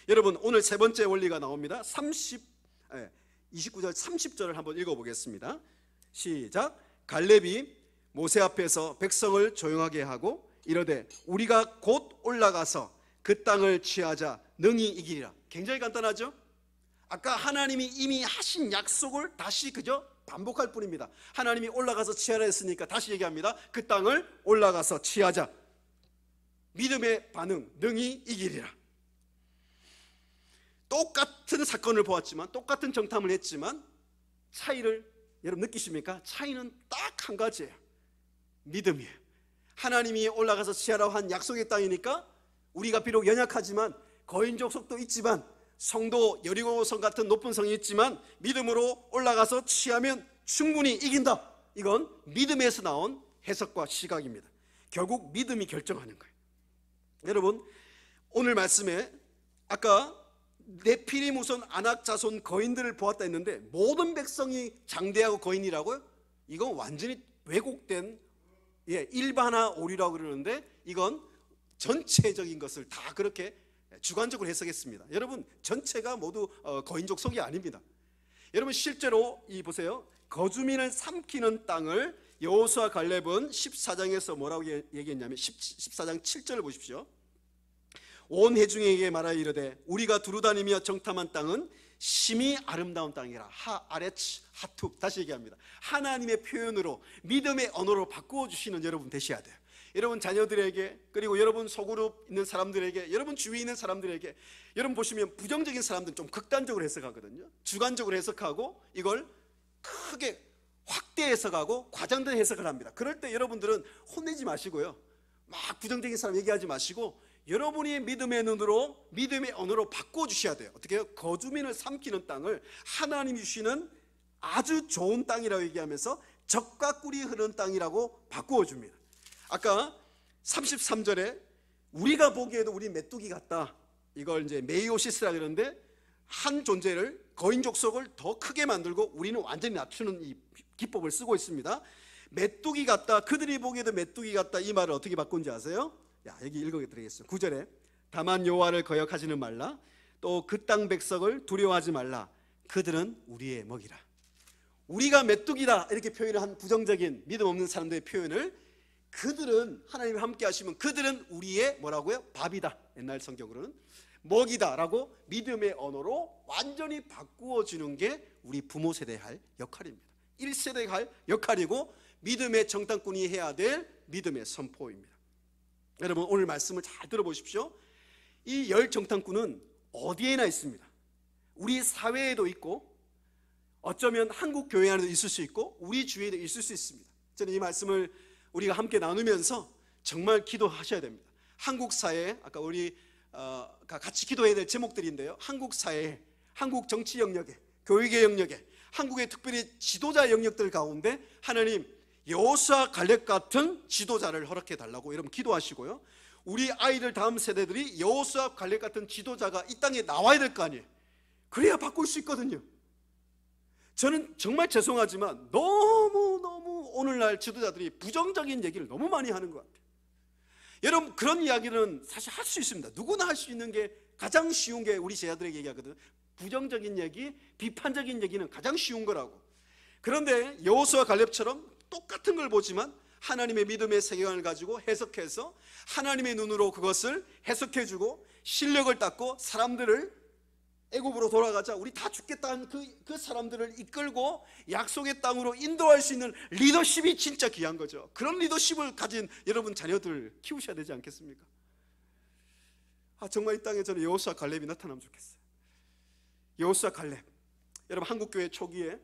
여러분, 오늘 세 번째 원리가 나옵니다. 29절 30절을 한번 읽어보겠습니다. 시작. 갈렙이 모세 앞에서 백성을 조용하게 하고 이르되 우리가 곧 올라가서 그 땅을 취하자 능히 이기리라. 굉장히 간단하죠? 아까 하나님이 이미 하신 약속을 다시 그저 반복할 뿐입니다. 하나님이 올라가서 취하라 했으니까 다시 얘기합니다. 그 땅을 올라가서 취하자. 믿음의 반응, 능히 이기리라. 똑같은 사건을 보았지만, 똑같은 정탐을 했지만 차이를 여러분 느끼십니까? 차이는 딱 한 가지예요. 믿음이에요. 하나님이 올라가서 취하라고 한 약속의 땅이니까 우리가 비록 연약하지만, 거인족 속도 있지만, 성도 여리고성 같은 높은 성이 있지만 믿음으로 올라가서 취하면 충분히 이긴다. 이건 믿음에서 나온 해석과 시각입니다. 결국 믿음이 결정하는 거예요. 여러분, 오늘 말씀에 아까 네피림 우선 아낙 자손 거인들을 보았다 했는데 모든 백성이 장대하고 거인이라고요? 이건 완전히 왜곡된 일반화 오류라고 그러는데 이건 전체적인 것을 다 그렇게 주관적으로 해석했습니다. 여러분 전체가 모두 거인족 속이 아닙니다. 여러분 실제로 이 보세요. 거주민을 삼키는 땅을 여호수아 갈렙은 14장에서 뭐라고 얘기했냐면 14장 7절을 보십시오. 온 회중에게 말하여 이르되 우리가 두루다니며 정탐한 땅은 심히 아름다운 땅이라. 하아레츠 하툭. 다시 얘기합니다. 하나님의 표현으로 믿음의 언어로 바꾸어 주시는 여러분 되셔야 돼요. 여러분 자녀들에게, 그리고 여러분 소그룹 있는 사람들에게, 여러분 주위에 있는 사람들에게, 여러분 보시면 부정적인 사람들은 좀 극단적으로 해석하거든요. 주관적으로 해석하고 이걸 크게 확대 해석하고 과장된 해석을 합니다. 그럴 때 여러분들은 혼내지 마시고요, 막 부정적인 사람 얘기하지 마시고 여러분이 믿음의 눈으로, 믿음의 언어로 바꿔주셔야 돼요. 어떻게 해요? 거주민을 삼키는 땅을 하나님이 주시는 아주 좋은 땅이라고 얘기하면서 젖과 꿀이 흐르는 땅이라고 바꾸어줍니다. 아까 33절에 우리가 보기에도 우리 메뚜기 같다, 이걸 이제 메이오시스라 그러는데 한 존재를, 거인족 속을 더 크게 만들고 우리는 완전히 낮추는 이 기법을 쓰고 있습니다. 메뚜기 같다, 그들이 보기에도 메뚜기 같다, 이 말을 어떻게 바꾼지 아세요? 여기 읽어드리겠습니다. 9절에 다만 여호와를 거역하지는 말라, 또 그 땅 백성을 두려워하지 말라, 그들은 우리의 먹이라. 우리가 메뚜기다 이렇게 표현을 한 부정적인 믿음 없는 사람들의 표현을, 그들은 하나님이 함께 하시면 그들은 우리의 뭐라고요? 밥이다, 옛날 성경으로는 먹이다 라고 믿음의 언어로 완전히 바꾸어 주는 게 우리 부모 세대에 할 역할입니다. 1세대가 할 역할이고 믿음의 정탐꾼이 해야 될 믿음의 선포입니다. 여러분 오늘 말씀을 잘 들어보십시오. 이 열 정탐꾼은 어디에나 있습니다. 우리 사회에도 있고 어쩌면 한국 교회 안에도 있을 수 있고 우리 주위에도 있을 수 있습니다. 저는 이 말씀을 우리가 함께 나누면서 정말 기도하셔야 됩니다. 한국 사회, 아까 우리 같이 기도해야 될 제목들인데요, 한국 사회, 한국 정치 영역에, 교육의 영역에, 한국의 특별히 지도자 영역들 가운데 하나님 여호수아 갈렙 같은 지도자를 허락해 달라고 여러분 기도하시고요, 우리 아이들 다음 세대들이 여호수아 갈렙 같은 지도자가 이 땅에 나와야 될 거 아니에요. 그래야 바꿀 수 있거든요. 저는 정말 죄송하지만 너무 오늘날 지도자들이 부정적인 얘기를 너무 많이 하는 것 같아요. 여러분 그런 이야기는 사실 할 수 있습니다. 누구나 할 수 있는 게 가장 쉬운 게 우리 제자들에게 얘기하거든요. 부정적인 얘기, 비판적인 얘기는 가장 쉬운 거라고. 그런데 여호수아 갈렙처럼 똑같은 걸 보지만 하나님의 믿음의 세계관을 가지고 해석해서 하나님의 눈으로 그것을 해석해주고 실력을 닦고 사람들을 애굽으로 돌아가자, 우리 다 죽겠다는 그 사람들을 이끌고 약속의 땅으로 인도할 수 있는 리더십이 진짜 귀한 거죠. 그런 리더십을 가진 여러분 자녀들 키우셔야 되지 않겠습니까? 정말 이 땅에 저는 여호수아 갈렙이 나타나면 좋겠어요. 여호수아 갈렙, 여러분 한국교회 초기에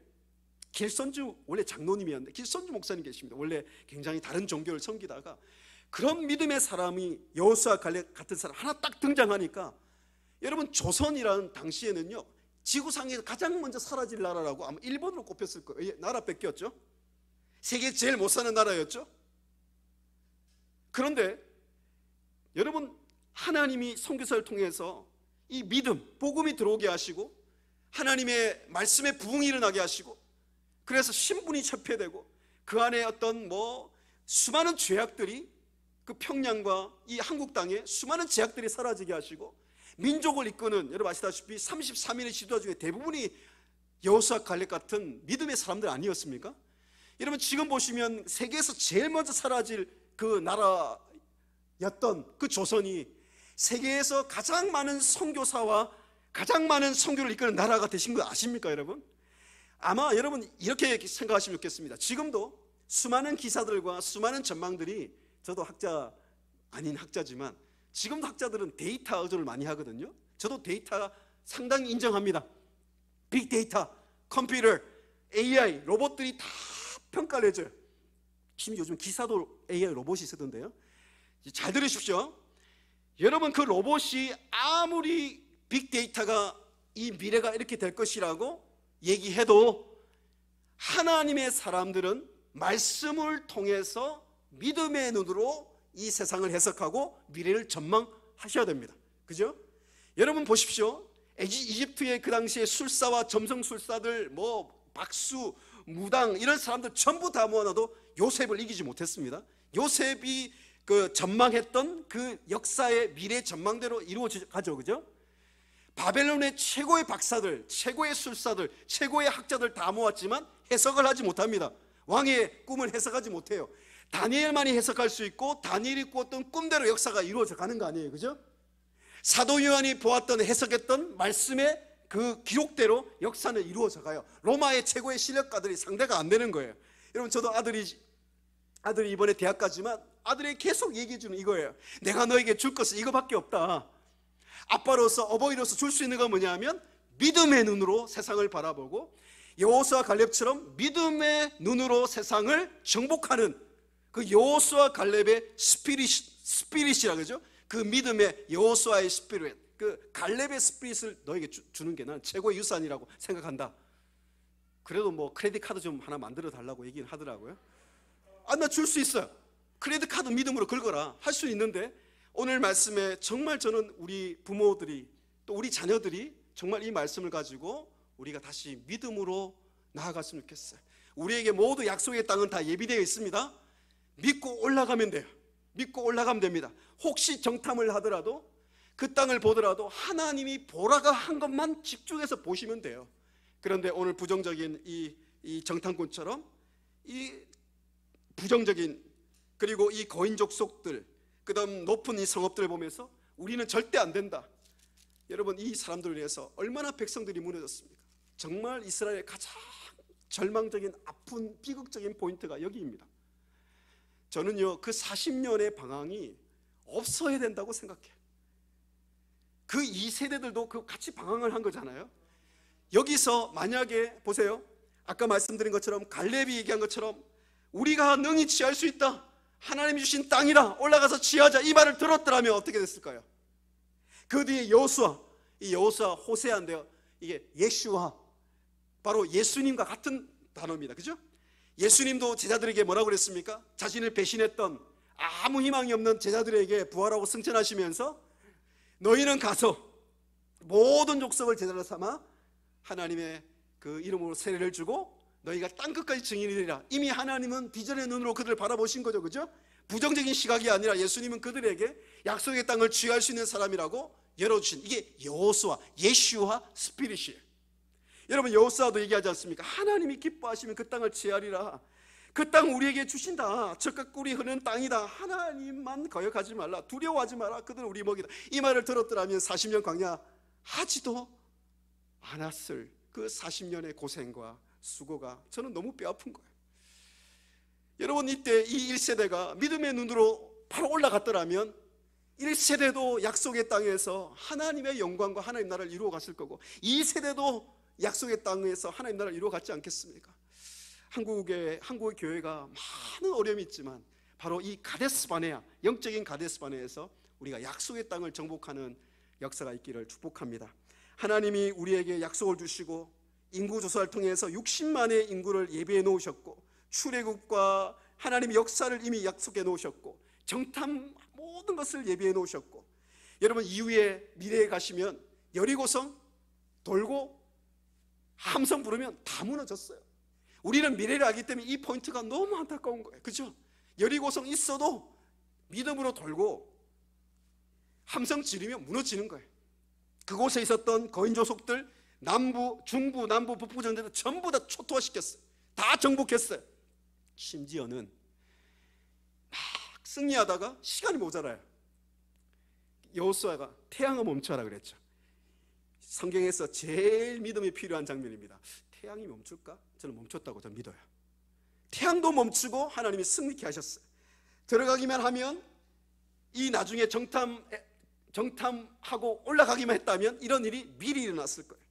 길선주, 원래 장로님이었는데 길선주 목사님 계십니다. 원래 굉장히 다른 종교를 섬기다가 그런 믿음의 사람이 여호수아 갈렙 같은 사람 하나 딱 등장하니까, 여러분 조선이라는 당시에는요 지구상에서 가장 먼저 사라질 나라라고 아마 일본으로 꼽혔을 거예요. 나라 뺏겼죠. 세계 제일 못 사는 나라였죠. 그런데 여러분 하나님이 선교사를 통해서 이 믿음, 복음이 들어오게 하시고 하나님의 말씀에 부흥이 일어나게 하시고, 그래서 신분이 체폐되고 그 안에 어떤 수많은 죄악들이, 그 평양과 이 한국 땅에 수많은 죄악들이 사라지게 하시고 민족을 이끄는, 여러분 아시다시피 33인의 지도자 중에 대부분이 여호수아 갈렙 같은 믿음의 사람들 아니었습니까? 여러분 지금 보시면 세계에서 제일 먼저 사라질 그 나라였던 그 조선이 세계에서 가장 많은 선교사와 가장 많은 선교를 이끄는 나라가 되신 거 아십니까 여러분? 아마 여러분 이렇게 생각하시면 좋겠습니다. 지금도 수많은 기사들과 수많은 전망들이, 저도 학자 아닌 학자지만 지금도 학자들은 데이터 의존을 많이 하거든요. 저도 데이터 상당히 인정합니다. 빅데이터, 컴퓨터, AI, 로봇들이 다 평가를 해줘요. 심지어 요즘 기사도 AI 로봇이 쓰던데요. 잘 들으십시오. 여러분 그 로봇이 아무리 빅데이터가 이 미래가 이렇게 될 것이라고 얘기해도 하나님의 사람들은 말씀을 통해서 믿음의 눈으로 이 세상을 해석하고 미래를 전망하셔야 됩니다. 그죠? 여러분 보십시오. 이집트의 그 당시에 술사와 점성술사들, 박수, 무당 이런 사람들 전부 다 모아놔도 요셉을 이기지 못했습니다. 요셉이 그 전망했던 그 역사의 미래 전망대로 이루어가죠, 그죠? 바벨론의 최고의 박사들, 최고의 술사들, 최고의 학자들 다 모았지만 해석을 하지 못합니다. 왕의 꿈을 해석하지 못해요. 다니엘만이 해석할 수 있고 다니엘이 꾸었던 꿈대로 역사가 이루어져 가는 거 아니에요, 그죠? 사도 요한이 보았던, 해석했던 말씀의 그 기록대로 역사는 이루어져 가요. 로마의 최고의 실력가들이 상대가 안 되는 거예요. 여러분, 저도 아들이 이번에 대학 가지만 아들이 계속 얘기해 주는 이거예요. 내가 너에게 줄 것은 이거밖에 없다. 아빠로서, 어버이로서 줄 수 있는 건 뭐냐면 믿음의 눈으로 세상을 바라보고 여호수아 갈렙처럼 믿음의 눈으로 세상을 정복하는 그 여호수아 갈렙의 스피릿이라 그러죠. 그 믿음의 여호수아의 스피릿, 그 갈렙의 스피릿을 너에게 주는 게 난 최고의 유산이라고 생각한다. 그래도 크레딧 카드 좀 하나 만들어 달라고 얘기는 하더라고요. 나 줄 수 있어요. 크레딧 카드 믿음으로 긁어라. 할 수 있는데 오늘 말씀에 정말 저는 우리 부모들이 또 우리 자녀들이 정말 이 말씀을 가지고 우리가 다시 믿음으로 나아갔으면 좋겠어요. 우리에게 모두 약속의 땅은 다 예비되어 있습니다. 믿고 올라가면 돼요. 믿고 올라가면 됩니다. 혹시 정탐을 하더라도 그 땅을 보더라도 하나님이 보라가 한 것만 집중해서 보시면 돼요. 그런데 오늘 부정적인 이 정탐꾼처럼 이 부정적인, 그리고 이 거인족 속들, 그 다음 높은 이 성읍들을 보면서 우리는 절대 안 된다. 여러분, 이 사람들을 위해서 얼마나 백성들이 무너졌습니까? 정말 이스라엘의 가장 절망적인, 아픈, 비극적인 포인트가 여기입니다. 저는요, 그 40년의 방황이 없어야 된다고 생각해요. 그 2세대들도 그 같이 방황을 한 거잖아요. 여기서 만약에 보세요, 아까 말씀드린 것처럼 갈렙이 얘기한 것처럼 우리가 능히 취할 수 있다, 하나님이 주신 땅이라 올라가서 취하자, 이 말을 들었더라면 어떻게 됐을까요? 그 뒤에 여호수아, 이 여호수아 호세아인데요, 이게 예슈아, 바로 예수님과 같은 단어입니다. 그죠? 예수님도 제자들에게 뭐라고 그랬습니까? 자신을 배신했던 아무 희망이 없는 제자들에게 부활하고 승천하시면서 너희는 가서 모든 족속을 제자로 삼아 하나님의 그 이름으로 세례를 주고 너희가 땅끝까지 증인이리라. 이미 하나님은 비전의 눈으로 그들을 바라보신 거죠, 그죠? 부정적인 시각이 아니라 예수님은 그들에게 약속의 땅을 취할 수 있는 사람이라고 열어주신, 이게 여호수아, 예슈아 스피릿이에요. 여러분, 여호수아도 얘기하지 않습니까? 하나님이 기뻐하시면 그 땅을 취하리라. 그 땅 우리에게 주신다. 젖과 꿀이 흐르는 땅이다. 하나님만 거역하지 말라. 두려워하지 마라. 그들은 우리 먹이다. 이 말을 들었더라면 40년 광야 하지도 않았을 그 40년의 고생과 수고가 저는 너무 뼈아픈 거예요. 여러분, 이때 이 1세대가 믿음의 눈으로 바로 올라갔더라면 1세대도 약속의 땅에서 하나님의 영광과 하나님 나라를 이루어 갔을 거고 2세대도 약속의 땅에서 하나님 나라를 이루어 갔지 않겠습니까? 한국의 교회가 많은 어려움이 있지만 바로 이 가데스바네아, 영적인 가데스바네아에서 우리가 약속의 땅을 정복하는 역사가 있기를 축복합니다. 하나님이 우리에게 약속을 주시고 인구조사를 통해서 60만의 인구를 예비해 놓으셨고 출애굽과 하나님의 역사를 이미 약속해 놓으셨고 정탐 모든 것을 예비해 놓으셨고, 여러분, 이후에 미래에 가시면 여리고성 돌고 함성 부르면 다 무너졌어요. 우리는 미래를 알기 때문에 이 포인트가 너무 안타까운 거예요. 그죠? 여리고성 있어도 믿음으로 돌고 함성 지르면 무너지는 거예요. 그곳에 있었던 거인조속들, 남부, 중부, 남부, 북부 전쟁들 전부 다 초토화시켰어요. 다 정복했어요. 심지어는 막 승리하다가 시간이 모자라요. 여호수아가 태양을 멈춰라 그랬죠. 성경에서 제일 믿음이 필요한 장면입니다. 태양이 멈출까? 저는 멈췄다고 저는 믿어요. 태양도 멈추고 하나님이 승리케 하셨어요. 들어가기만 하면, 이 나중에 정탐하고 올라가기만 했다면 이런 일이 미리 일어났을 거예요.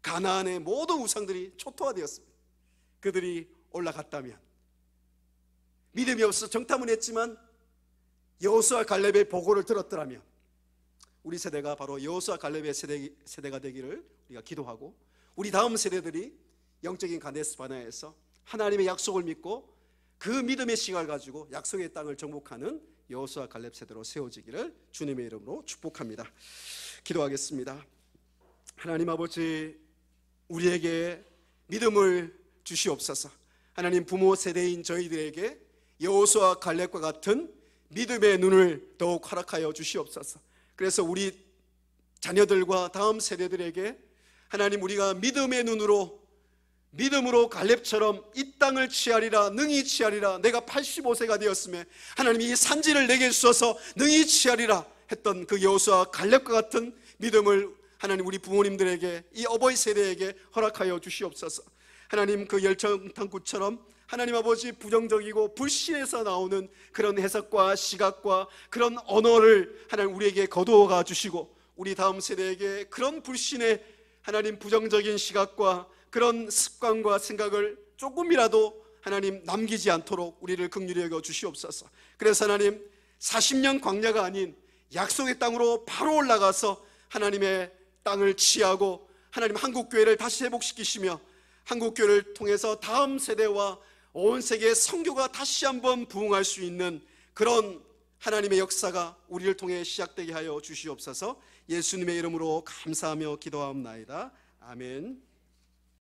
가나안의 모든 우상들이 초토화되었습니다. 그들이 올라갔다면, 믿음이 없어 정탐은 했지만 여호수아 갈렙의 보고를 들었더라면 우리 세대가 바로 여호수아 갈렙의 세대가 되기를 우리가 기도하고, 우리 다음 세대들이 영적인 가데스바네아에서 하나님의 약속을 믿고 그 믿음의 시각을 가지고 약속의 땅을 정복하는 여호수아 갈렙 세대로 세워지기를 주님의 이름으로 축복합니다. 기도하겠습니다. 하나님 아버지, 우리에게 믿음을 주시옵소서. 하나님, 부모 세대인 저희들에게 여호수아 갈렙과 같은 믿음의 눈을 더욱 허락하여 주시옵소서. 그래서 우리 자녀들과 다음 세대들에게 하나님, 우리가 믿음의 눈으로, 믿음으로 갈렙처럼 이 땅을 취하리라, 능히 취하리라. 내가 85세가 되었으면 하나님 이 산지를 내게 주셔서 능히 취하리라 했던 그 여호수아 갈렙과 같은 믿음을 하나님 우리 부모님들에게, 이 어버이 세대에게 허락하여 주시옵소서. 하나님, 그 열정탐구처럼 하나님 아버지 부정적이고 불신에서 나오는 그런 해석과 시각과 그런 언어를 하나님 우리에게 거두어가 주시고, 우리 다음 세대에게 그런 불신의 하나님 부정적인 시각과 그런 습관과 생각을 조금이라도 하나님 남기지 않도록 우리를 긍휼히 여겨 주시옵소서. 그래서 하나님, 40년 광야가 아닌 약속의 땅으로 바로 올라가서 하나님의 땅을 취하고 하나님 한국교회를 다시 회복시키시며 한국교회를 통해서 다음 세대와 온 세계의 선교가 다시 한번 부흥할 수 있는 그런 하나님의 역사가 우리를 통해 시작되게 하여 주시옵소서. 예수님의 이름으로 감사하며 기도하옵나이다. 아멘.